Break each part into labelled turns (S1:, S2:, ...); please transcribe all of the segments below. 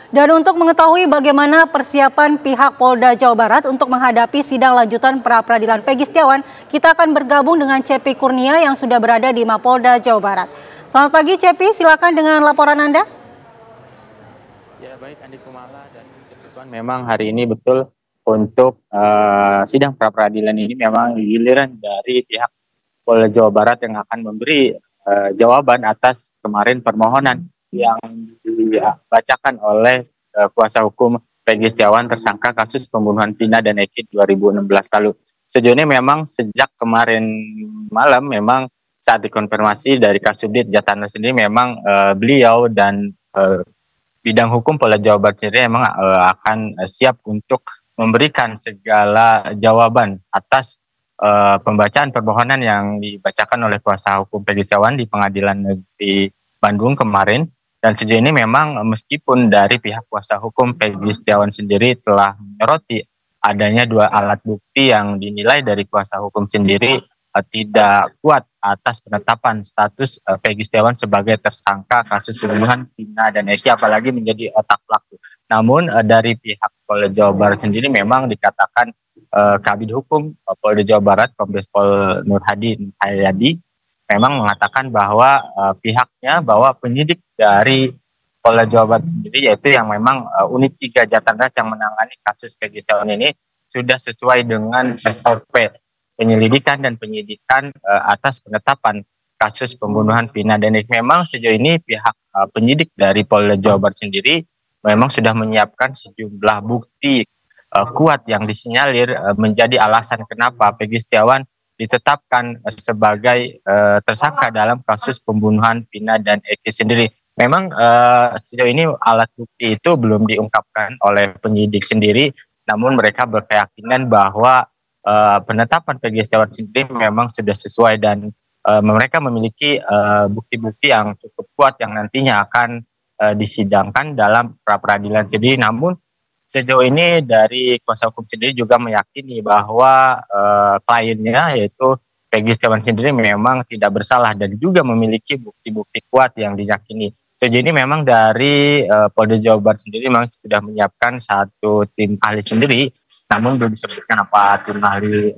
S1: Dan untuk mengetahui bagaimana persiapan pihak Polda Jawa Barat untuk menghadapi sidang lanjutan pra-peradilan Peggy Setiawan, kita akan bergabung dengan Cepi Kurnia yang sudah berada di Mapolda Jawa Barat. Selamat pagi Cepi, silakan dengan laporan Anda.
S2: Ya baik Andi Kumala dan kebetulan memang hari ini betul untuk sidang pra-peradilan ini memang giliran dari pihak Polda Jawa Barat yang akan memberi jawaban atas kemarin permohonan yang dibacakan oleh kuasa hukum Peggy Setiawan tersangka kasus pembunuhan Vina dan Eki 2016 lalu. Sejauh ini memang sejak kemarin malam memang saat dikonfirmasi dari Kasubdit Jatana sendiri memang beliau dan bidang hukum Polda Jawa Barat sendiri memang akan siap untuk memberikan segala jawaban atas pembacaan permohonan yang dibacakan oleh kuasa hukum Peggy Setiawan di Pengadilan Negeri Bandung kemarin. Dan sejauh ini memang meskipun dari pihak kuasa hukum Peggy Setiawan sendiri telah menyoroti adanya dua alat bukti yang dinilai dari kuasa hukum sendiri tidak kuat atas penetapan status Peggy Setiawan sebagai tersangka kasus pembunuhan Vina dan Eki apalagi menjadi otak pelaku. Namun dari pihak Polda Jawa Barat sendiri memang dikatakan Kabid Hukum Polda Jawa Barat Kombes Pol Nur Hadi Hayadi memang mengatakan bahwa pihaknya bahwa penyidik dari Polda Jawa Barat sendiri yaitu yang memang unit 3 Jatantras yang menangani kasus Peggy Setiawan ini sudah sesuai dengan SOP penyelidikan dan penyidikan atas penetapan kasus pembunuhan Vina dan Eki. Memang sejauh ini pihak penyidik dari Polda Jawa Barat sendiri memang sudah menyiapkan sejumlah bukti kuat yang disinyalir menjadi alasan kenapa Peggy Setiawan ditetapkan sebagai tersangka dalam kasus pembunuhan Vina dan Eki sendiri. Memang sejauh ini alat bukti itu belum diungkapkan oleh penyidik sendiri, namun mereka berkeyakinan bahwa penetapan Peggy Setiawan sendiri memang sudah sesuai dan mereka memiliki bukti-bukti yang cukup kuat yang nantinya akan disidangkan dalam pra-peradilan sendiri. Namun sejauh ini dari kuasa hukum sendiri juga meyakini bahwa kliennya yaitu Peggy Setiawan sendiri memang tidak bersalah dan juga memiliki bukti-bukti kuat yang diyakini. Sejauh ini memang dari Polda Jawa Barat sendiri memang sudah menyiapkan satu tim ahli sendiri, namun belum disebutkan apa tim ahli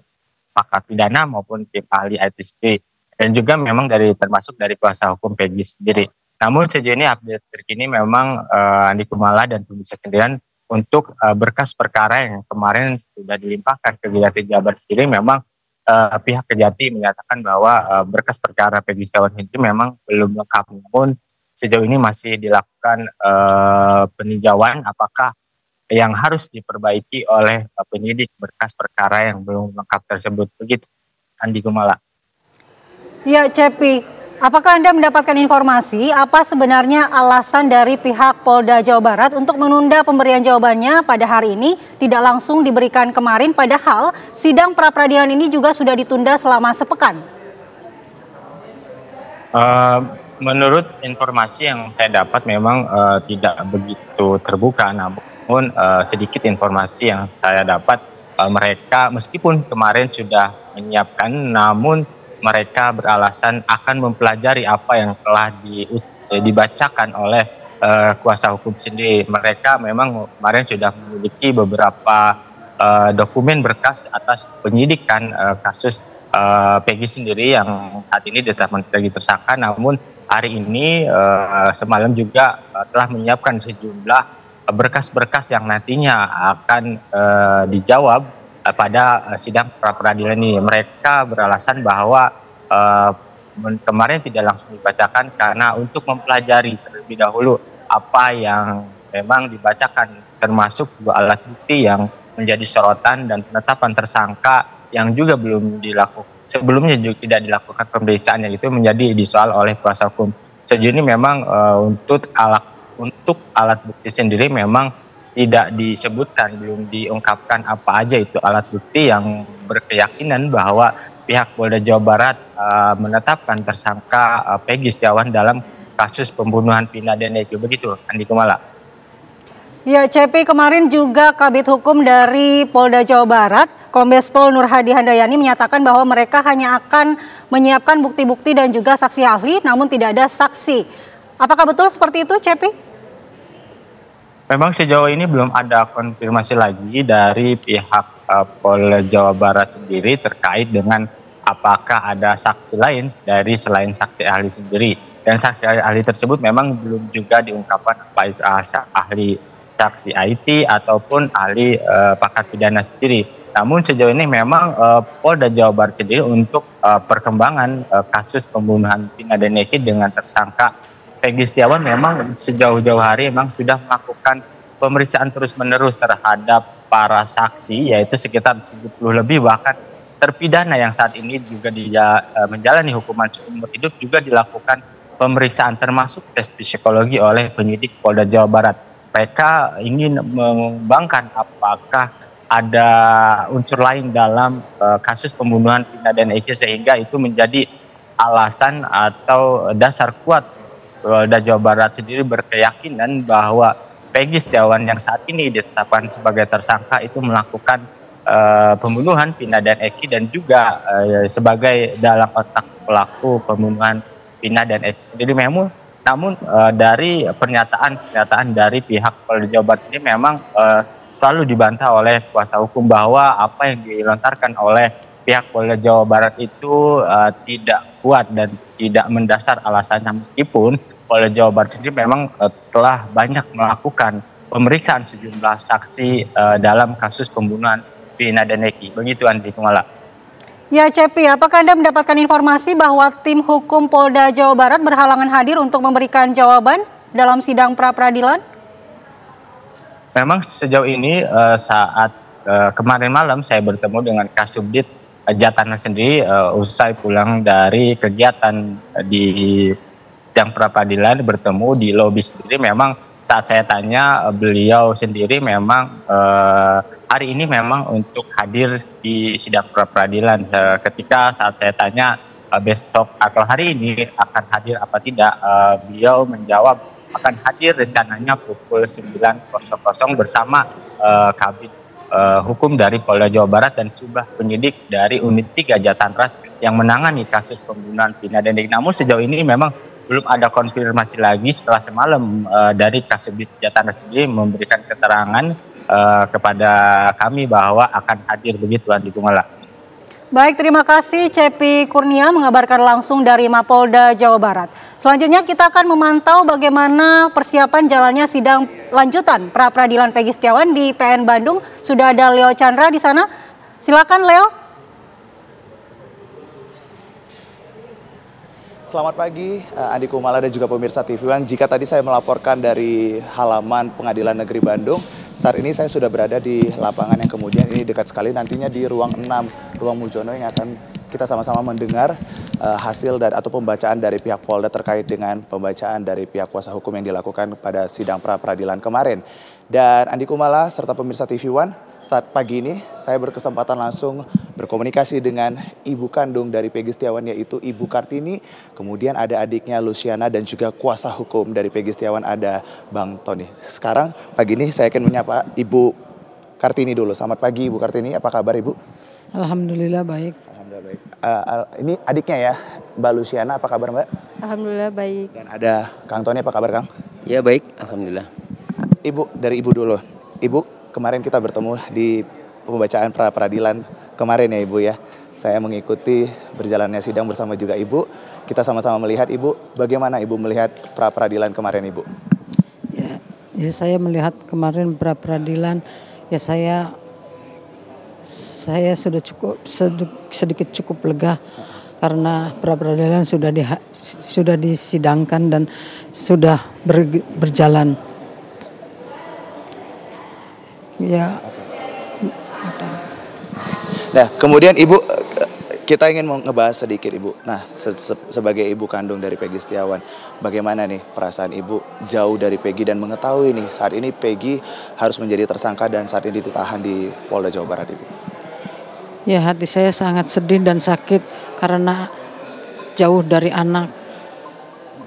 S2: pakar pidana maupun tim ahli ITSP. Dan juga memang termasuk dari kuasa hukum Peggy sendiri. Namun sejauh ini update terkini memang Andi Kumala dan pemirsa sendirian untuk berkas perkara yang kemarin sudah dilimpahkan ke Kejati Jabar sendiri memang pihak Kejati menyatakan bahwa berkas perkara Peggy Setiawan itu memang belum lengkap, namun sejauh ini masih dilakukan peninjauan apakah yang harus diperbaiki oleh penyidik berkas perkara yang belum lengkap tersebut. Begitu Andi Kumala.
S1: Ya Cepi, apakah Anda mendapatkan informasi apa sebenarnya alasan dari pihak Polda Jawa Barat untuk menunda pemberian jawabannya pada hari ini tidak langsung diberikan kemarin padahal sidang pra-peradilan ini juga sudah ditunda selama sepekan?
S2: Menurut informasi yang saya dapat memang tidak begitu terbuka, namun sedikit informasi yang saya dapat mereka meskipun kemarin sudah menyiapkan namun mereka beralasan akan mempelajari apa yang telah dibacakan oleh kuasa hukum sendiri. Mereka memang kemarin sudah memiliki beberapa dokumen berkas atas penyidikan kasus Peggy sendiri yang saat ini ditetapkan sebagai tersangka, namun hari ini semalam juga telah menyiapkan sejumlah berkas-berkas yang nantinya akan dijawab pada sidang pra-peradilan ini. Mereka beralasan bahwa kemarin tidak langsung dibacakan karena untuk mempelajari terlebih dahulu apa yang memang dibacakan, termasuk dua alat bukti yang menjadi sorotan dan penetapan tersangka yang juga belum dilakukan sebelumnya juga tidak dilakukan pemeriksaan, yang itu menjadi disoal oleh kuasa hukum. Sejauh ini memang untuk alat bukti sendiri memang tidak disebutkan, belum diungkapkan apa aja itu alat bukti yang berkeyakinan bahwa pihak Polda Jawa Barat menetapkan tersangka Peggy Setiawan dalam kasus pembunuhan Vina dan Eki. Begitu Andi Kumala.
S1: Ya, Cepi, kemarin juga Kabid Hukum dari Polda Jawa Barat, Kombes Pol Nur Hadi Handayani menyatakan bahwa mereka hanya akan menyiapkan bukti-bukti dan juga saksi ahli, namun tidak ada saksi. Apakah betul seperti itu, Cepi?
S2: Memang sejauh ini belum ada konfirmasi lagi dari pihak Polda Jawa Barat sendiri terkait dengan apakah ada saksi lain dari selain saksi ahli sendiri. Dan saksi ahli tersebut memang belum juga diungkapkan baik ahli saksi IT ataupun ahli pakar pidana sendiri. Namun sejauh ini memang Polda Jawa Barat sendiri untuk perkembangan kasus pembunuhan Vina dan Eki dengan tersangka Peggy Setiawan memang sejauh-jauh hari memang sudah melakukan pemeriksaan terus-menerus terhadap para saksi, yaitu sekitar 70 lebih, bahkan terpidana yang saat ini juga menjalani hukuman seumur hidup juga dilakukan pemeriksaan termasuk tes psikologi oleh penyidik Polda Jawa Barat. Mereka ingin mengembangkan apakah ada unsur lain dalam kasus pembunuhan Vina dan Eki sehingga itu menjadi alasan atau dasar kuat Polda Jawa Barat sendiri berkeyakinan bahwa Peggy Setiawan yang saat ini ditetapkan sebagai tersangka itu melakukan pembunuhan Vina dan Eki dan juga sebagai dalam otak pelaku pembunuhan Vina dan Eki sendiri. Namun dari pernyataan dari pihak Polda Jawa Barat sendiri memang selalu dibantah oleh kuasa hukum bahwa apa yang dilontarkan oleh pihak Polda Jawa Barat itu tidak kuat dan tidak mendasar alasannya, meskipun Polda Jawa Barat sendiri memang telah banyak melakukan pemeriksaan sejumlah saksi dalam kasus pembunuhan Vina dan Eki. Begitu Andi Kumala.
S1: Ya Cepi, apakah Anda mendapatkan informasi bahwa tim hukum Polda Jawa Barat berhalangan hadir untuk memberikan jawaban dalam sidang pra-peradilan?
S2: Memang sejauh ini saat kemarin malam saya bertemu dengan Kasubdit Jatana sendiri usai pulang dari kegiatan di sidang pra-peradilan, bertemu di lobi sendiri. Memang saat saya tanya beliau sendiri memang hari ini memang untuk hadir di sidang pra-peradilan. Ketika saat saya tanya besok atau hari ini akan hadir apa tidak, beliau menjawab akan hadir rencananya pukul 9.00 bersama Kabid Hukum dari Polda Jawa Barat dan sejumlah penyidik dari Unit 3 Jatanras yang menangani kasus pembunuhan Vina dan Eki. Namun sejauh ini memang belum ada konfirmasi lagi setelah semalam dari Kasubdit Jatantras sendiri memberikan keterangan kepada kami bahwa akan hadir. Begitu Andi Kumala.
S1: Baik, terima kasih Cepi Kurnia mengabarkan langsung dari Mapolda Jawa Barat. Selanjutnya kita akan memantau bagaimana persiapan jalannya sidang lanjutan pra-peradilan Peggy Setiawan di PN Bandung. Sudah ada Leo Chandra di sana. Silakan Leo.
S3: Selamat pagi Andi Kumala dan juga pemirsa TV One. Jika tadi saya melaporkan dari halaman Pengadilan Negeri Bandung, saat ini saya sudah berada di lapangan yang kemudian ini dekat sekali nantinya di ruang 6, ruang Mujono, yang akan kita sama-sama mendengar hasil atau pembacaan dari pihak Polda terkait dengan pembacaan dari pihak kuasa hukum yang dilakukan pada sidang pra-peradilan kemarin. Dan Andi Kumala serta pemirsa TV One, saat pagi ini saya berkesempatan langsung berkomunikasi dengan ibu kandung dari Peggy Setiawan, yaitu Ibu Kartini. Kemudian ada adiknya Luciana dan juga kuasa hukum dari Peggy Setiawan ada Bang Tony. Sekarang pagi ini saya akan menyapa Ibu Kartini dulu. Selamat pagi Ibu Kartini, apa kabar Ibu?
S4: Alhamdulillah baik.
S3: Alhamdulillah baik. Ini adiknya ya, Mbak Luciana, apa kabar Mbak?
S4: Alhamdulillah baik.
S3: Dan ada Kang Tony, apa kabar Kang?
S5: Ya baik, alhamdulillah.
S3: Ibu, dari Ibu dulu. Ibu, kemarin kita bertemu di pembacaan pra-peradilan kemarin ya Ibu ya. Saya mengikuti berjalannya sidang bersama juga Ibu. Kita sama-sama melihat Ibu, bagaimana Ibu melihat pra-peradilan kemarin Ibu?
S4: Ya saya melihat kemarin pra-peradilan, ya saya sudah sedikit cukup lega karena pra-peradilan sudah disidangkan dan sudah berjalan. Ya.
S3: Nah, kemudian Ibu, kita ingin ngebahas sedikit Ibu. Nah, sebagai ibu kandung dari Peggy Setiawan, bagaimana nih perasaan Ibu jauh dari Peggy dan mengetahui nih saat ini Peggy harus menjadi tersangka dan saat ini ditahan di Polda Jawa Barat Ibu?
S4: Ya, hati saya sangat sedih dan sakit karena jauh dari anak.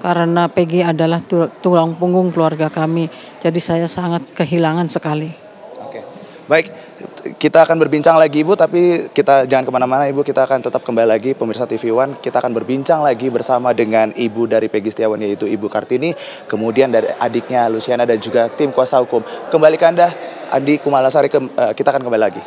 S4: Karena Peggy adalah tulang punggung keluarga kami. Jadi saya sangat kehilangan sekali.
S3: Oke. Baik, kita akan berbincang lagi Ibu, tapi kita jangan kemana-mana Ibu, kita akan tetap kembali lagi pemirsa TV One, kita akan berbincang lagi bersama dengan ibu dari Peggy Setiawan yaitu Ibu Kartini, kemudian dari adiknya Luciana dan juga tim kuasa hukum. Kembali ke Anda, Andi Kumalasari, kita akan kembali lagi.